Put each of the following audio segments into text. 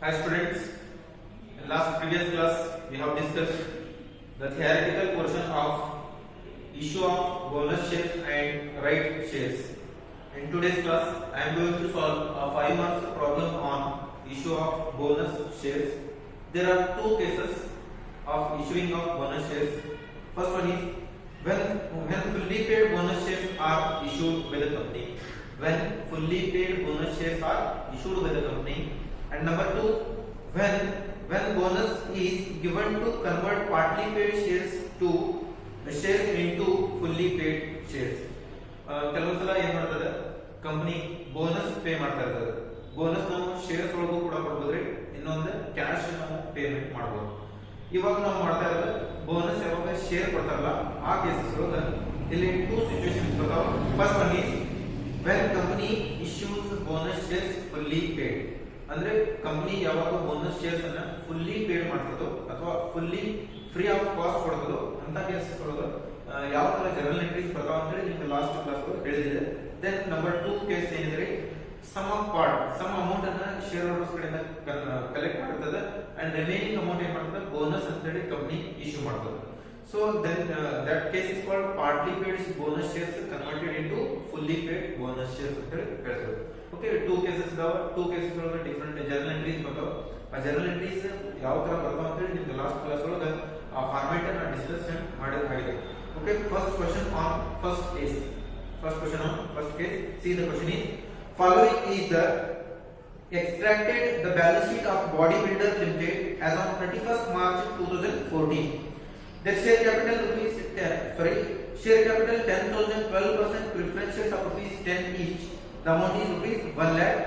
Hi students, in last previous class we have discussed the theoretical portion of issue of bonus shares and right shares. In today's class I am going to solve a 5 marks problem on issue of bonus shares. There are two cases of issuing of bonus shares. First one is when fully paid bonus shares are issued by the company. When fully paid bonus shares are issued by the company. And number two, when bonus is given to convert partly paid shares to shares into fully paid shares. ಕೆಲವೊಂದ್ಸಲ ಏನ್ ಮಾಡ್ತದೆ company bonus pay ಮಾಡ್ತಾ ಇರ್ತದೆ. Bonus ನಾವು shares ಒಳಗೂ ಕೂಡ ಕೊಡ್ಬೋದ್ರಿ, ಇನ್ನೊಂದು cash ನಾವು ಪೇಮೆಂಟ್ ಮಾಡಬಹುದು. ಇವಾಗ ನಾವು ಮಾಡ್ತಾ ಇರೋದು ಬೋನಸ್ ಯಾವಾಗ ಶೇರ್ ಕೊಡ್ತಾರಲ್ಲ ಆ ಕೇಸಸ್ ಒಳಗ ಇಲ್ಲಿ ಟೂ ಸಿಚುವೇಶನ್ಸ್ ಬರ್ತಾವ. First one is when company issues bonus shares fully paid. ಅಂದ್ರೆ ಕಂಪನಿ ಯಾವಾಗ ಬೋನಸ್ ಶೇರ್ಸ್ ಅನ್ನ ಫುಲ್ಲಿ ಪೇಡ್ ಮಾಡ್ತದೋ ಅಥವಾ ಫುಲ್ಲಿ ಫ್ರೀ ಆಫ್ ಕಾಸ್ಟ್ ಕೊಡ್ತದೋ ಅಂತ ಕೇಸಸ್ ಒಳಗ ಯಾವ ತರ ಜನರಲ್ ಎಂಟ್ರೀಸ್ ಬರ್ತಾವ ಅಂತ ಹೇಳಿ ನಿಮಗೆ ಲಾಸ್ಟ್ ಕ್ಲಾಸ್ ಹೇಳಿದಿದೆ. ದೆನ್ ನಂಬರ್ 2 ಕೇಸ್ ಏನಿದ್ರೆ sum of part sum amount ಅನ್ನ ಶೇರ್ ಹೋಲ್ಡರ್ಸ್ ಕಡೆಯಿಂದ ಕಲೆಕ್ಟ್ ಮಾಡ್ತದೆ ಅಂಡ್ ರಿಮೈನಿಂಗ್ ಅಮೌಂಟ್ ಏನ್ ಮಾಡ್ತದೆ ಬೋನಸ್ ಅಂತ ಹೇಳಿ ಕಂಪನಿ ಇಶ್ಯೂ ಮಾಡ್ತದೆ. So then that case is called partly paid bonus shares converted into fully paid bonus shares ಅಂತ ಹೇಳ್ತಾರೆ. Okay, two cases ಇದಾವ. two cases ಒಳಗೆ ಡಿಫರೆಂಟ್ ಜರ್ನಲ್ ಎಂಟ್ರೀಸ್ ಬರ್ತಾವ. ಆ ಜರ್ನಲ್ ಎಂಟ್ರೀಸ್ ಯಾವ ತರ ಬರ್ತಾವ ಅಂತ ಹೇಳಿ ನಿಮಗೆ ಲಾಸ್ಟ್ ಕ್ಲಾಸ್ ಒಳಗೆ ಆ ಫಾರ್ಮ್ಯಾಟ್ ಅನ್ನು ಡಿಸ್ಕಷನ್ ಮಾಡಿದ್ರೆ. Okay, first question on first case. First question on first case. See the question is following is the extracted the balance sheet of Bodybuilder Limited as on 31st March 2014. The share capital rupees 10, share capital 10,000, 12% preference shares of rupees 10 each. The amount is rupees 1 lakh.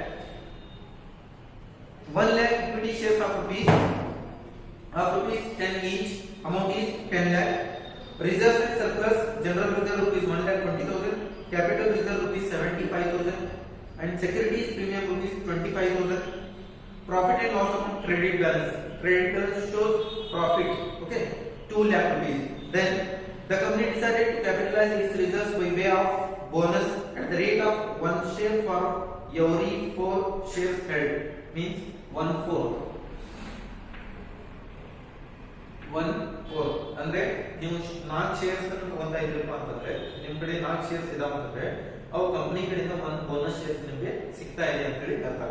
1 lakh equity shares of rupees 10 each. Amount is 10 lakh. Reserves and surplus general reserve rupees 1,20,000. Capital reserve rupees 75,000. And securities premium rupees 25,000. Profit and loss on credit balance. Credit balance shows profit. Okay. 2 lakh rupees. Then the company decided to capitalize its reserves by way of bonus at the rate of 1 share for every 4 shares held. Means 1/4. 1/4 ಅಂದ್ರೆ ನೀವು 4 shares ಅನ್ನು ತಗೊಂತಾ ಇದ್ದೀರಪ್ಪ ಅಂತಂದ್ರೆ ನಿಮ್ಮ ಕಡೆ 4 shares ಇದಾವ ಅಂತಂದ್ರೆ ಅವು company ಕಡೆಯಿಂದ ಒಂದು ಬೋನಸ್ ಶೇರ್ಸ್ ನಿಮಗೆ ಸಿಗ್ತಾ ಇದೆ ಅಂತ ಹೇಳಿ ಅರ್ಥ.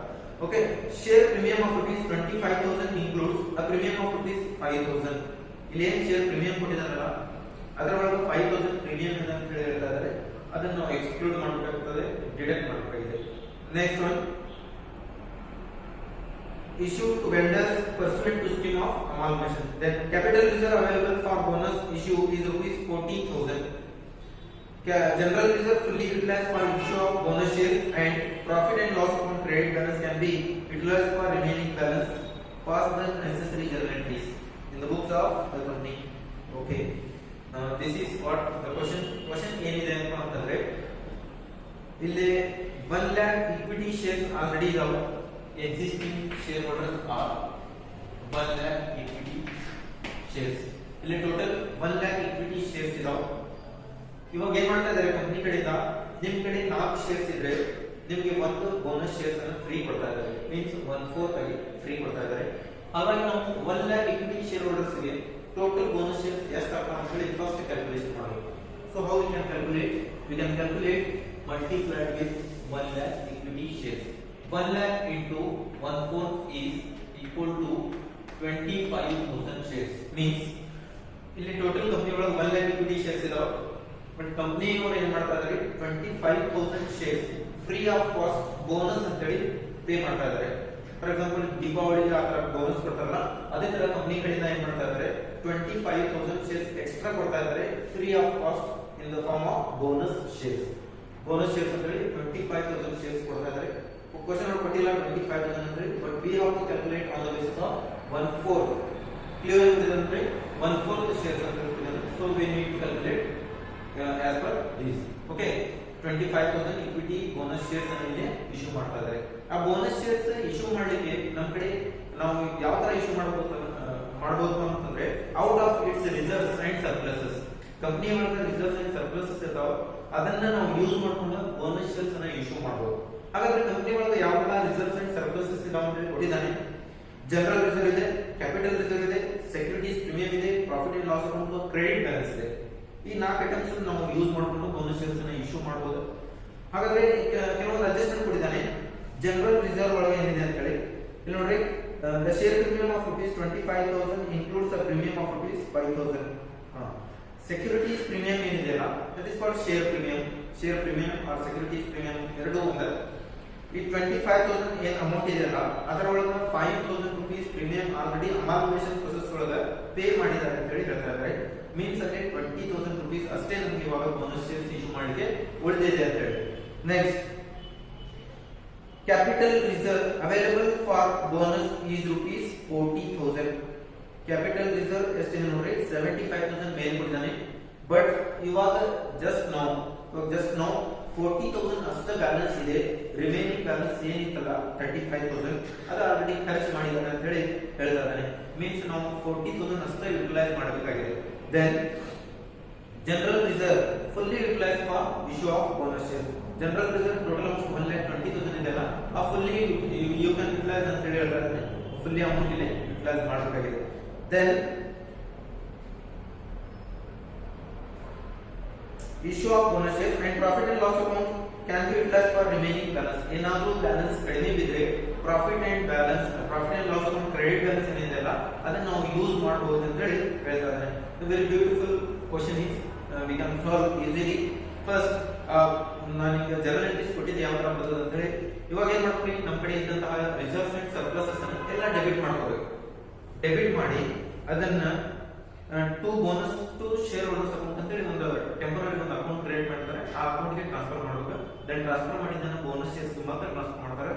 Okay, share premium of rupees 25,000 includes a premium of rupees 5,000. ಇಲ್ಲಿ ಏನು ಶೇರ್ ಪ್ರೀಮಿಯಂ ಕೊಟ್ಟಿದ್ದಾರಲ್ಲ ಅದರೊಳಗೆ 5,000 ಪ್ರೀಮಿಯಂ ಅಂತ ಹೇಳಿ ಹೇಳ್ತಾ ಇದ್ದಾರೆ. ಅದನ್ನು ನಾವು ಎಕ್ಸ್ಕ್ಲೂಡ್ ಮಾಡಬೇಕಾಗುತ್ತದೆ, ಡಿಡಕ್ಟ್ ಮಾಡಬೇಕಾಗಿದೆ. Next one issue to vendors pursuant to scheme of amalgamation. Then capital reserve available for bonus issue is rupees 40,000. General reserve fully utilized for issue of bonus shares and profit and loss on credit balance can be utilized for remaining balance. Pass the necessary journal entries in the books of the company. Okay, this is what the question ಏನಿದೆ ಅಂತಂದ್ರೆ ಇಲ್ಲಿ 1 lakh equity shares already ಇದಾವೆ. existing shareholders are 1 lakh equity shares. ಇಲ್ಲಿ total 1 lakh equity shares ಇದಾವೆ. ಇವಾಗ ಏನ್ ಮಾಡ್ತಾ ಇದ್ದಾರೆ ಕಂಪನಿ ಕಡೆಯಿಂದ ನಿಮ್ ಕಡೆ 4 ಶೇರ್ಸ್ ಇದ್ರೆ ನಿಮಗೆ ಒಂದು ಬೋನಸ್ ಶೇರ್ಸ್ ಅನ್ನು ಫ್ರೀ ಕೊಡ್ತಾ ಇದ್ದಾರೆ. ಮೀನ್ಸ್ 1/4 ಆಗಿ ಫ್ರೀ ಕೊಡ್ತಾ ಇದ್ದಾರೆ. ಹಾಗಾಗಿ ನಾವು 1 lakh equity share holders ಗೆ ಟೋಟಲ್ ಬೋನಸ್ ಶೇರ್ಸ್ ಎಷ್ಟು ಆಗ್ತಾ ಅಂತ ಹೇಳಿ ಫಸ್ಟ್ ಕ್ಯಾಲ್ಕುಲೇಷನ್ ಮಾಡಬೇಕು. So how we can calculate? We can calculate multiplied with 1 lakh equity shares. 1 lakh into 1/4 is equal to 25,000 shares. Means ಇಲ್ಲಿ ಟೋಟಲ್ ಕಂಪನಿ ಒಳಗೆ 1 lakh equity shares ಇದಾವೆ. But company ಅವರು ಏನು ಮಾಡ್ತಾ ಇದ್ದಾರೆ 25,000 shares free of cost bonus ಅಂತ ಹೇಳಿ pay ಮಾಡ್ತಾ ಇದ್ದಾರೆ. ಫಾರ್ ಎಕ್ಸಾಂಪಲ್ ದೀಪಾವಳಿಗೆ ಆ ತರ ಬೋನಸ್ ಕೊಡ್ತಾರಲ್ಲ ಅದೇ ತರ ಕಂಪನಿ ಕಡೆಯಿಂದ ಏನ್ ಮಾಡ್ತಾ ಇದ್ದಾರೆ 25,000 ಶೇರ್ಸ್ ಎಕ್ಸ್ಟ್ರಾ ಕೊಡ್ತಾ ಇದ್ದಾರೆ free of cost in the form of bonus shares. Bonus shares ಅಂತ ಹೇಳಿ 25,000 ಶೇರ್ಸ್ ಕೊಡ್ತಾ ಇದ್ದಾರೆ. ಕ್ವೆಶ್ಚನ್ ಅಲ್ಲಿ ಕೊಟ್ಟಿಲ್ಲ 25,000 ಅಂದ್ರೆ, but we have to calculate on the basis of 1/4. Clear ಇದೆ ಅಂದ್ರೆ 1/4 ಶೇರ್ಸ್ ಅಂತ ಹೇಳ್ತಿದ್ದಾರೆ. So we need to calculate as per this. Okay, 25,000 equity bonus shares ಅನ್ನು ಇಲ್ಲಿ ಇಶ್ಯೂ ಮಾಡ್ತಾ ಇದ್ದಾರೆ. ಆ ಬೋನಸ್ ಶೇರ್ಸ್ ಇಶ್ಯೂ ಮಾಡಲಿಕ್ಕೆ ನಮ್ಮ ಕಡೆ ನಾವು ಯಾವ ತರ ಇಶ್ಯೂ ಮಾಡಬಹುದು ಅಂತಂದ್ರೆ out of its reserves and surpluses. Company ಒಳಗೆ ರಿಸರ್ವ್ಸ್ ಅಂಡ್ ಸರ್ಪ್ಲಸಸ್ ಇರ್ತಾವ, ಅದನ್ನ ನಾವು ಯೂಸ್ ಮಾಡ್ಕೊಂಡು ಬೋನಸ್ ಶೇರ್ಸ್ ಅನ್ನು ಇಶ್ಯೂ ಮಾಡಬಹುದು. ಹಾಗಾದ್ರೆ ಕಂಪನಿ ಒಳಗೆ ಯಾವ ರಿಸರ್ವ್ಸ್ ಅಂಡ್ ಸರ್ಪ್ಲಸಸ್ ಇದಾವ ಅಂತ ಕೊಟ್ಟಿದ್ದಾನೆ. ಜನರಲ್ ರಿಸರ್ವ್ ಇದೆ, ಕ್ಯಾಪಿಟಲ್ ರಿಸರ್ವ್ ಇದೆ, ಸೆಕ್ಯೂರಿಟೀಸ್ ಪ್ರೀಮಿಯಂ ಇದೆ, profit and loss account, credit balance ಇದೆ. ಈ 4 ಐಟಮ್ಸ್ ನಾವು ಯೂಸ್ ಮಾಡಿಕೊಂಡು ಬೋನಸ್ ಶೇರ್ಸ್ ಅನ್ನು ಇಶ್ಯೂ ಮಾಡಬಹುದು. ಹಾಗಾದ್ರೆ ಕೆಲವೊಂದು ಅಡ್ಜಸ್ಟ್ಮೆಂಟ್ ಕೊಟ್ಟಿದ್ದಾನೆ. ಜನರಲ್ ರಿಸರ್ವ್ ಒಳಗೆ ಏನಿದೆ ಅಂತ ಹೇಳಿ ಇಲ್ಲಿ ನೋಡ್ರಿ, the share premium of ₹25,000 includes a premium of ₹5,000. Securities premium ಏನಿದೆ ಅಲ್ಲ, that is called share premium. Share premium or securities premium ಎರಡೂ ಒಂದೇ. ಈ 25,000 ಏನ್ ಅಮೌಂಟ್ ಇದೆ ಅಲ್ಲ, ಅದರೊಳಗೆ ₹5,000 ಪ್ರೀಮಿಯಂ ಆಲ್ರೆಡಿ ಅಮಾಲ್ಗಮೇಷನ್ ಪ್ರೊಸೆಸ್ ಒಳಗೆ ಪೇ ಮಾಡಿದ್ದಾರೆ ಅಂತ ಹೇಳಿ ಹೇಳ್ತಾ ಇದ್ದಾರೆ. ಮೀನ್ಸ್ ಅಂದ್ರೆ ₹20,000 ಅಷ್ಟೇ ನಮಗೆ ಇವಾಗ ಬೋನಸ್ ಶೇರ್ಸ್ ಇಶ್ಯೂ ಮಾಡಲಿಕ್ಕೆ ಉಳಿದಿದೆ ಅಂತ ಹೇಳಿ. Next, capital reserve available for bonus is ₹40,000. Capital reserve ಎಷ್ಟಿದೆ ನೋಡ್ರಿ, 75,000 ಮೇಲೆ ಕೊಟ್ಟಿದ್ದಾನೆ. ಬಟ್ ಇವಾಗ ಜಸ್ಟ್ ನಾವು 40,000 ಅಷ್ಟೇ ಬ್ಯಾಲೆನ್ಸ್ ಇದೆ. ರಿಮೈನಿಂಗ್ ಬ್ಯಾಲೆನ್ಸ್ ಏನಿತ್ತಲ್ಲ 35,000 ಅದು ಆಲ್ರೆಡಿ ಖರ್ಚು ಮಾಡಿದ್ದಾರೆ ಅಂತ ಹೇಳಿ ಹೇಳ್ತಾ ಇದ್ದಾನೆ. ಮೀನ್ಸ್ ನಾವು 40,000 ಅಷ್ಟೇ ಯುಟಿಲೈಸ್ ಮಾಡಬೇಕಾಗಿದೆ. Then general reserve fully utilise for issue of bonus share. General reserve total amount 1,20,000 ಇದೆಲ್ಲ, ಆ ಫುಲ್ಲಿ ಯು ಕ್ಯಾನ್ ಯುಟಿಲೈಸ್ ಅಂತ ಹೇಳಿ ಹೇಳ್ತಾ ಇದ್ದಾನೆ. ಫುಲ್ಲಿ ಅಮೌಂಟ್ ಇಲ್ಲಿ ಯುಟಿಲೈಸ್ ಮಾಡಬೇಕಾಗಿದೆ. Then issue of bonus shares and profit and loss account can be utilized for remaining balance. ಏನಾದರೂ balance ಕಡಿಮೆ ಬಿದ್ರೆ profit and loss account credit balance ಏನಿದೆ ಅಲ್ಲ ಅದನ್ನ ನಾವು ಯೂಸ್ ಮಾಡಬಹುದು ಅಂತ ಹೇಳಿ ಹೇಳ್ತಾ ಇದ್ದಾರೆ. Very beautiful question is we can solve easily. First ನಾನು ಈಗ ಜನರಲ್ ಎಂಟ್ರೀಸ್ ಕೊಟ್ಟಿದ್ದೆ ಯಾವ ತರ ಬರ್ತದೆ ಅಂತ ಹೇಳಿ. ಇವಾಗ ಏನ್ ಮಾಡ್ತೀವಿ, ನಮ್ಮ ಕಡೆ ಇದ್ದಂತಹ ರಿಸರ್ವ್ಸ್ ಅಂಡ್ ಸರ್ಪ್ಲಸಸ್ ಅನ್ನು ಎಲ್ಲ ಡೆಬಿಟ್ ಮಾಡ್ಕೋಬೇಕು. ಡೆಬಿಟ್ ಮಾಡಿ ಅದನ್ನ to bonus to share holders account ಅಂತ ಹೇಳಿ ಒಂದು ಟೆಂಪರರಿ ಒಂದು ಅಕೌಂಟ್ ಕ್ರಿಯೇಟ್ ಮಾಡ್ತಾರೆ. ಆ ಅಕೌಂಟ್ ಗೆ ಟ್ರಾನ್ಸ್ಫರ್ ಮಾಡಬೇಕು. ದೆನ್ ಟ್ರಾನ್ಸ್ಫರ್ ಮಾಡಿದ್ದನ್ನ ಬೋನಸ್ ಶೇರ್ಸ್ ಮಾತ್ರ ಟ್ರಾನ್ಸ್ಫರ್ ಮಾಡ್ತಾರೆ.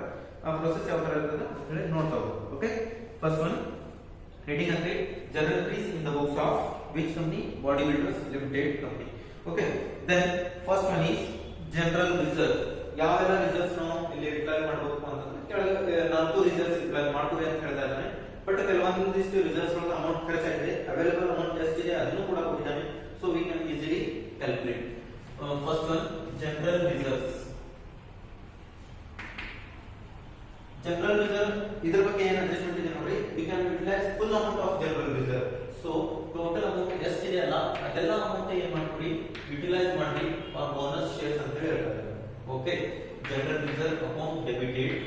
ಆ ಪ್ರೋಸೆಸ್ ಯಾವ ತರ ಇರ್ತದೆ ಅಂತ ಹೇಳಿ ನೋಡ್ತಾ ಹೋಗೋದು. ಓಕೆ, ಫಸ್ಟ್ ಒನ್ ಹೆಡಿಂಗ್ ಅಂದ್ರೆ general entries in the books of which company, body builders limited company. Okay, then first one is general reserve. ಯಾವೆಲ್ಲ ರಿಸರ್ವ್ಸ್ ನಾವು ಇಲ್ಲಿ ರಿಪ್ಲೈ ಮಾಡಬೇಕು ಅಂತಂದ್ರೆ ಕೆಳಗೆ 4 ರಿಸರ್ವ್ಸ್ ರಿಪ್ಲೈ ಮಾಡ್ತೀವಿ ಅಂತ ಹೇಳ್ತಾ ಇದ್ದಾನೆ. ಬಟ್ ಕೆಲವೊಂದಿಷ್ಟು ರಿಸರ್ವ್ಸ್ ಒಳಗೆ ಅಮೌಂಟ್ ಖರ್ಚಾಗಿದೆ, ಅವೈಲೇಬಲ್ ಅಮೌಂಟ್ ಎಷ್ಟಿದೆ ಅದನ್ನು ಕೂಡ ಕೊಟ್ಟಿದ್ದಾನೆ. So we can easily calculate. First one general reserves. General reserve ಇದರ ಬಗ್ಗೆ ಏನು ಅಡ್ಜಸ್ಟ್ಮೆಂಟ್ ಇದೆ ನೋಡಿ. We can utilise full amount of general reserve. So total amount ಎಷ್ಟಿದೆ ಅಲ್ಲ ಅದೆಲ್ಲ ಅಮೌಂಟ್ ಏನ್ ಮಾಡ್ಕೊಡಿ, ಯುಟಿಲೈಸ್ ಮಾಡಿ ಫಾರ್ ಬೋನಸ್ ಶೇರ್ಸ್ ಅಂತ ಹೇಳ್ತಾರೆ. Okay, general reserve account debited.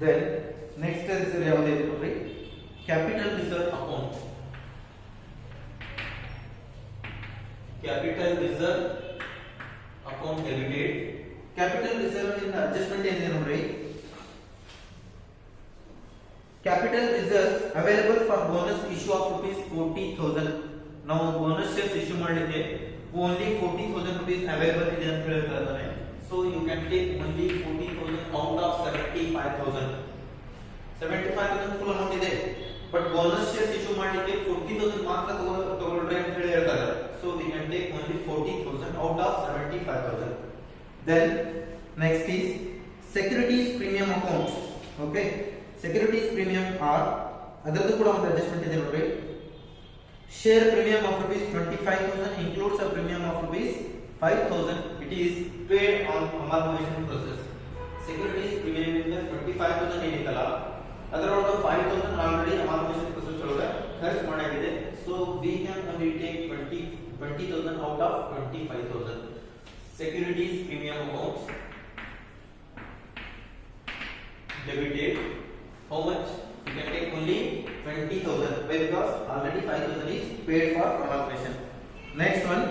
Then next reserve ಯಾವುದು ಇದೆ ನೋಡಿ, capital reserve account. Capital reserve account debited. Capital reserve ಇಂದ ಅಡ್ಜಸ್ಟ್ಮೆಂಟ್ ಏನಿದೆ ನೋಡಿ, capital reserve available for bonus issue of ₹40,000. ನಾವು ಬೋನಸ್ ಶೇರ್ಸ್ ಇಶ್ಯೂ ಮಾಡಲಿಕ್ಕೆ ಓನ್ಲಿ ₹40,000 ಅವೈಲೇಬಲ್ ಇದೆ ಅಂತ ಹೇಳ್ತಾ ಇದ್ದಾನೆ. So you can take only 40,000 out of 75,000. 75,000 full amount ಇದೆ, ಬಟ್ ಬೋನಸ್ ಶೇರ್ಸ್ ಇಶ್ಯೂ ಮಾಡಲಿಕ್ಕೆ 40,000 ಮಾತ್ರ ತಗೊಳ್ಳ್ರಿ ಅಂತ ಹೇಳಿ ಹೇಳ್ತಾರೆ. So we can take only 40,000 out of 75,000. Then next is securities premium account. Okay, securities premium or ಅದರದ್ದು ಕೂಡ ಒಂದು ಅಡ್ಜಸ್ಟ್ಮೆಂಟ್ ಇದೆ ನೋಡಿ. Share premium of ₹25,000 includes a premium of ₹5,000. It is paid on amalgamation process. Securities premium ಇಂದ 25,000 ಏನಿತ್ತಲ್ಲ ಅದರೊಳಗೆ 5,000 already amalgamation process ಒಳಗೆ ಖರ್ಚು ಮಾಡಾಗಿದೆ. So we can only take 20,000 out of 25,000. Securities premium amount debited. How much? You can take only 20,000. Why? Because already 5,000 is paid for amalgamation. Next one,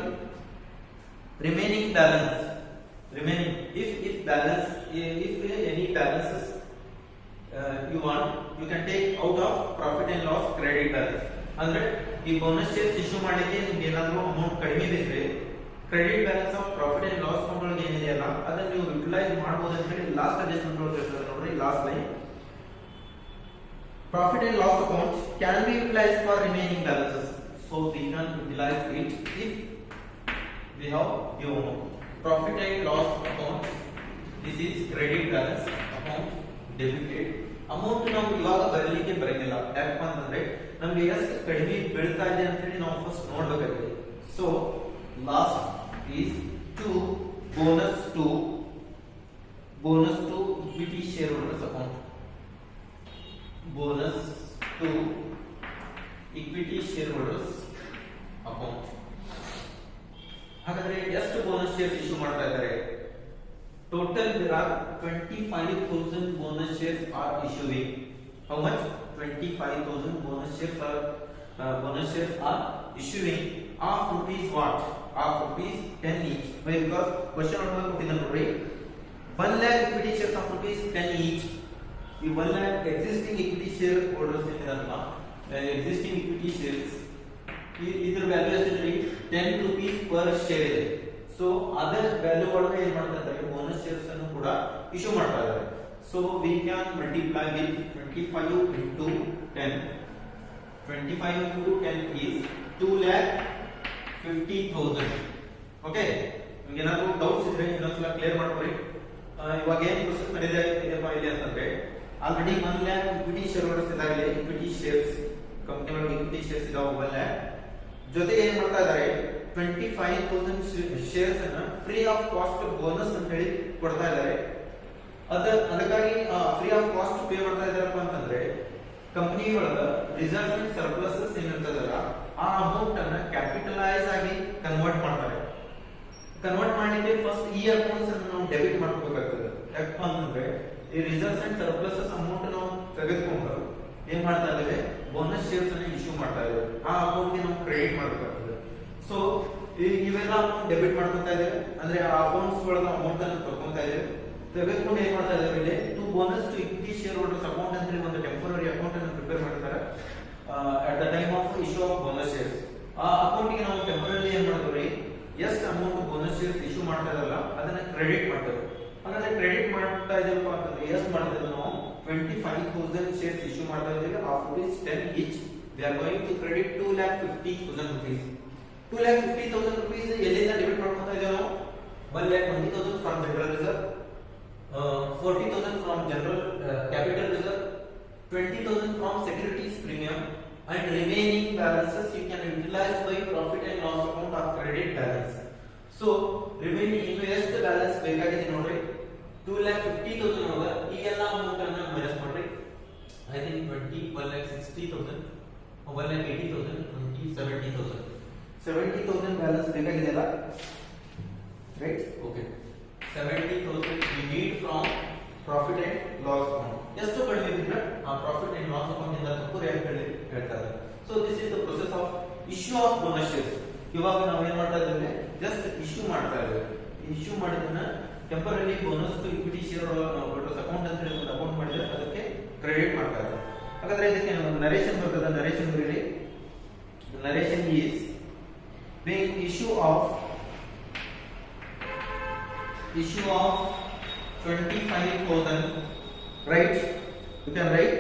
remaining balance. Remaining, if any balances you want, you can take out of profit and loss credit balance. ಅಂದ್ರೆ ಈ bonus shares issue ಮಾಡಲಿಕ್ಕೆ ನಿಮ್ಗೆ ಏನಾದರೂ amount ಕಡಿಮೆ ಬಿದ್ದರೆ credit balance of profit and loss account ಒಳಗೆ ಏನಿದೆಯಲ್ಲ ಅದನ್ನು ನೀವು ಯುಟಿಲೈಸ್ ಮಾಡಬಹುದು ಅಂತ ಹೇಳಿ ಲಾಸ್ಟ್ ಅಡ್ಜಸ್ಟ್ಮೆಂಟ್ ಒಳಗೆ ಹೇಳ್ತಾರೆ ನೋಡ್ರಿ. Last line, profit and loss account can be utilized for remaining balances. So we can utilize it if we have due amount. Profit and loss account, this is credit balance account debited. Amount ನಾವು ಇವಾಗ ಬರಲಿಕ್ಕೆ ಬರಂಗಿಲ್ಲ. ಯಾಕಪ್ಪ ಅಂತಂದ್ರೆ ನಮ್ಗೆ ಎಷ್ಟು ಕಡಿಮೆ ಬೀಳ್ತಾ ಇದೆ ಅಂತ ಹೇಳಿ ನಾವು ಫಸ್ಟ್ ನೋಡ್ಬೇಕಾಗಿದೆ. So last is to bonus to equity share holders account. bonus to equity shareholders account. ಹಾಗಾದ್ರೆ ಎಷ್ಟು ಬೋನಸ್ ಶೇರ್ಸ್ ಇಶ್ಯೂ ಮಾಡ್ತಾ ಇದ್ದಾರೆ? Total there are 25,000 bonus shares are issuing. How much? 25,000 bonus shares are issuing of rupees what? Of rupees 10 each. Why? Because question number ಕೊಟ್ಟಿದ್ದಾರೆ ನೋಡಿ, 1 lakh equity shares of rupees 10 each. ಈ 1 lakh existing equity share holders ಏನಿರಲ್ಲ, existing equity shares ಇದರ value ಎಷ್ಟಿದೆ? 10 rupees per share ಇದೆ. So ಅದರ value ಒಳಗೆ ಏನು ಮಾಡ್ತಾ ಇದ್ದಾರೆ? ಬೋನಸ್ ಶೇರ್ಸ್ ಅನ್ನು ಕೂಡ ಇಶ್ಯೂ ಮಾಡ್ತಾ ಇದ್ದಾರೆ. So we can multiply with 25 into 10. 25 into 10 is 2,50,000. Okay, ನಿಮಗೆ ಏನಾದರೂ ಡೌಟ್ಸ್ ಇದ್ರೆ ಇನ್ನೊಂದ್ಸಲ ಕ್ಲಿಯರ್ ಮಾಡ್ಕೊಳ್ಳಿ. ಇವಾಗ ಏನು ಪ್ರೊಸೆಸ್ ನಡೆದಿದೆ ಇದೆಪ್ಪ ಇಲ್ಲಿ ಅಂತಂದ್ರೆ, already 1 lakh equity share holders ಇದಾಗಲೇ, ಇಕ್ವಿಟಿ ಶೇರ್ಸ್ ಕಂಪನಿ ಒಳಗೆ ಇಕ್ವಿಟಿ ಶೇರ್ಸ್ ಇದಾವೆ 1 lakh. ಜೊತೆಗೆ ಏನ್ ಮಾಡ್ತಾ ಇದ್ದಾರೆ? 25,000 ಶೇರ್ಸ್ ಅನ್ನ ಫ್ರೀ ಆಫ್ ಕಾಸ್ಟ್ ಬೋನಸ್ ಅಂತ ಹೇಳಿ ಕೊಡ್ತಾ ಇದ್ದಾರೆ. ಅದಕ್ಕಾಗಿ ಫ್ರೀ ಆಫ್ ಕಾಸ್ಟ್ ಪೇ ಮಾಡ್ತಾ ಇದಾರಪ್ಪ ಅಂತಂದ್ರೆ, ಕಂಪನಿ ಒಳಗ ರಿಸರ್ವ್ ಅಂಡ್ ಸರ್ಪ್ಲಸಸ್ ಏನಿರ್ತದಲ್ಲ, ಆ ಅಮೌಂಟ್ ಅನ್ನ ಕ್ಯಾಪಿಟಲೈಸ್ ಆಗಿ ಕನ್ವರ್ಟ್ ಮಾಡ್ತಾರೆ. ಕನ್ವರ್ಟ್ ಮಾಡಲಿಕ್ಕೆ ಫಸ್ಟ್ ಈ ಅಕೌಂಟ್ಸ್ ಅನ್ನು ನಾವು ಡೆಬಿಟ್ ಮಾಡ್ಕೋಬೇಕಾಗ್ತದೆ. ಯಾಕಪ್ಪ ಅಂತಂದ್ರೆ ಈ ರಿಸರ್ವ್ಸ್ ಅಂಡ್ ಸರ್ಪ್ಲಸಸ್ ಅಮೌಂಟ್ ನಾವು ತೆಗೆದುಕೊಂಡು ಏನ್ ಮಾಡ್ತಾ ಇದ್ದೇವೆ? ಬೋನಸ್ ಶೇರ್ಸ್ ಅನ್ನು ಇಶ್ಯೂ ಮಾಡ್ತಾ ಇದ್ದೇವೆ. ಆ ಅಕೌಂಟ್ ಗೆ ನಾವು ಕ್ರೆಡಿಟ್ ಮಾಡಬೇಕಾಗ್ತದೆ. ಸೊ ಇವೆಲ್ಲ ಡೆಬಿಟ್ ಮಾಡ್ಕೊತಾ ಇದ್ದೇವೆ, ಅಂದ್ರೆ ಆ ಅಕೌಂಟ್ಸ್ ಒಳಗೆ ಅಮೌಂಟ್ ಅನ್ನು ತಗೊಂತಾ ಇದ್ದೇವೆ. ತೆಗೆದುಕೊಂಡು ಏನ್ ಮಾಡ್ತಾ ಇದ್ದೇವೆ? ಇಲ್ಲಿ to bonus to equity share holders account ಅಂತ ಹೇಳಿ ಒಂದು ಟೆಂಪರರಿ ಅಕೌಂಟ್ ಅನ್ನು ಪ್ರಿಪೇರ್ ಮಾಡ್ತಾರೆ at the time of issue of bonus shares. ಆ ಅಕೌಂಟ್ ಗೆ ನಾವು ಟೆಂಪರರಿ ಏನ್ ಮಾಡ್ತೀವಿ? ಎಷ್ಟು ಅಮೌಂಟ್ ಬೋನಸ್ ಶೇರ್ಸ್ ಇಶ್ಯೂ ಮಾಡ್ತಾ ಇರಲ್ಲ ಅದನ್ನ ಕ್ರೆಡಿಟ್ ಮಾಡ್ತೇವೆ. ಹಾಗಾದ್ರೆ ಕ್ರೆಡಿಟ್ ಮಾಡ್ತಾ ಇದ್ದೇವಪ್ಪ ಅಂತಂದ್ರೆ ಎಷ್ಟು ಮಾಡ್ತೇವೆ ನಾವು? 25,000 shares issue ಮಾಡ್ತಾ ಇದ್ದೇವೆ of rupees 10 each. We are going to credit 2,50,000 rupees. 2,50,000 rupees ಎಲ್ಲಿಂದ ಡೆಬಿಟ್ ಮಾಡ್ಕೊತಾ ಇದ್ದೇವೆ ನಾವು? 1,20,000 from general reserve, 40,000 from general capital reserve, 20,000 from securities premium, and remaining balances you can utilize by profit and loss account of credit balance. So remaining ಇನ್ನು ಎಷ್ಟು balance ಬೇಕಾಗಿದೆ ನೋಡ್ರಿ? 2,50,000 ಹೋಗ ಈ ಎಲ್ಲ ಅಮೌಂಟ್ ಅನ್ನು ಮೈನಸ್ ಮಾಡ್ರಿ. ಐ ಥಿಂಕ್ 1,60,000, 1,80,000, 70,000 ಬ್ಯಾಲೆನ್ಸ್ ಬೇಕಾಗಿದೆಯಲ್ಲ, right? Okay, 70,000 we need from profit and loss account. ಎಷ್ಟು ಕಡಿಮೆ ಇದ್ರೆ ಆ ಪ್ರಾಫಿಟ್ ಅಂಡ್ ಲಾಸ್ ಅಕೌಂಟ್ ಇಂದ ತಪ್ಪು ಹೇಳ್ತಾರೆ. So this is the process of issue of bonus shares. ಇವಾಗ ನಾವು ಏನ್ ಮಾಡ್ತಾ ಇದ್ದೇವೆ? ಜಸ್ಟ್ ಇಶ್ಯೂ ಮಾಡ್ತಾ ಇದ್ದೇವೆ. ಇಶ್ಯೂ ಮಾಡಿದನ್ನ temporary bonus to equity share holders account ಅಂತ ಹೇಳಿ ಒಂದು ಅಕೌಂಟ್ ಮಾಡಿದ್ರೆ ಅದಕ್ಕೆ ಕ್ರೆಡಿಟ್ ಮಾಡ್ತಾ ಇದ್ದಾರೆ. ಹಾಗಾದ್ರೆ ಇದಕ್ಕೆ ಒಂದು ನರೇಶನ್ ಬರ್ತದೆ. ನರೇಶನ್ ಬರೀರಿ. Narration is being issue of 25,000, right? You can write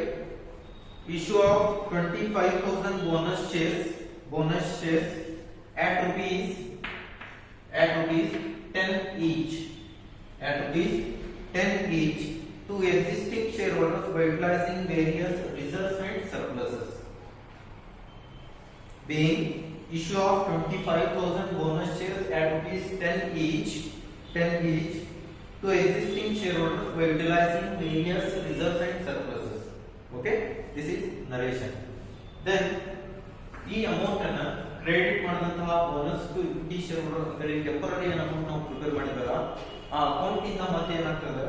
issue of 25,000 bonus shares at rupees 10 each, to existing shareholders by utilizing various reserves and surpluses. Being issue of 25,000 bonus shares at rupees 10 each to existing shareholders by utilizing various reserves and surpluses. Okay, this is narration. Then ಈ amount ಅನ್ನ credit ಮಾಡಿದಂತಹ bonus to equity share holder ಅಂತ ಹೇಳಿ temporary amount ನಾವು prepare ಮಾಡಿದಾಗ ಆ account ಇಂದ ಮತ್ತೆ ಏನಾಗ್ತದೆ?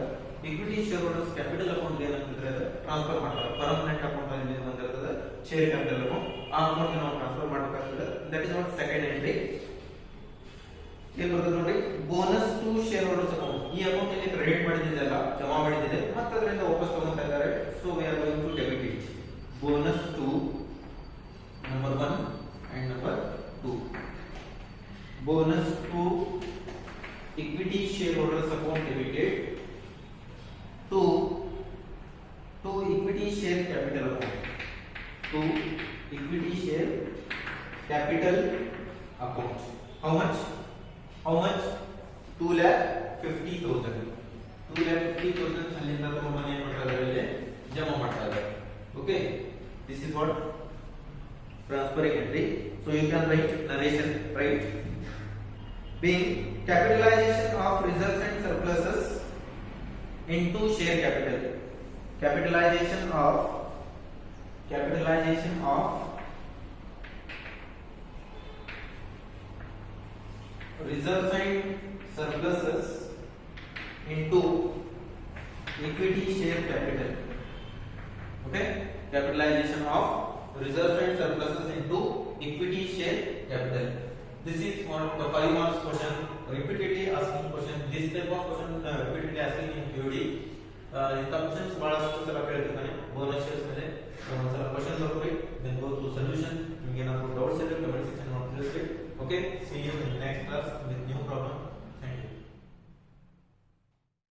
Equity share holders capital account ಏನಾಗ್ತದೆ? ಟ್ರಾನ್ಸ್ಫರ್ ಮಾಡ್ತಾರೆ. ಪರ್ಮನೆಂಟ್ ಅಕೌಂಟ್ ಅಲ್ಲಿ ಬಂದಿರ್ತದೆ ಶೇರ್ ಕ್ಯಾಪಿಟಲ್ ಅಕೌಂಟ್. ಆ ಅಮೌಂಟ್ ನಾವು ಟ್ರಾನ್ಸ್ಫರ್ ಮಾಡಬೇಕಾಗ್ತದೆ. That is not second entry. ಏನ್ ಬರ್ತದೆ ನೋಡಿ? Bonus to share holders account. ಈ ಅಕೌಂಟ್ ಇಲ್ಲಿ ಕ್ರೆಡಿಟ್ ಮಾಡಿದ್ದೆಲ್ಲ ಜಮಾ ಮಾಡಿದ್ದಿದೆ, ಮತ್ತೆ ಅದರಿಂದ ವಾಪಸ್ ತಗೊಂತಾ ಇದ್ದಾರೆ. So we are going to debit it. Bonus to number 1 and number 2. Bonus to equity shareholders account debited to equity share capital account. To equity share capital account. How much? 2,50,000. 2,50,000 ಅಲ್ಲಿಂದ ತಗೊಂಡು ಏನು ಮಾಡ್ತಾ ಇದ್ದಾರೆ? ಜಮಾ ಮಾಡ್ತಾ ಇದ್ದಾರೆ. Okay, this is what transferring entry. So you can write narration, right? Being capitalization of reserves and surpluses into share capital. Capitalization of capitalization of reserves and surpluses into equity share capital. Okay, capitalization of reserves and surpluses into equity share capital. This is one of the 5 marks question, repeatedly asking question. This type of question repeatedly asking in theory. ಇಂಥ questions ಬಹಳಷ್ಟು ಸಲ ಕೇಳಿರ್ತಾನೆ bonus shares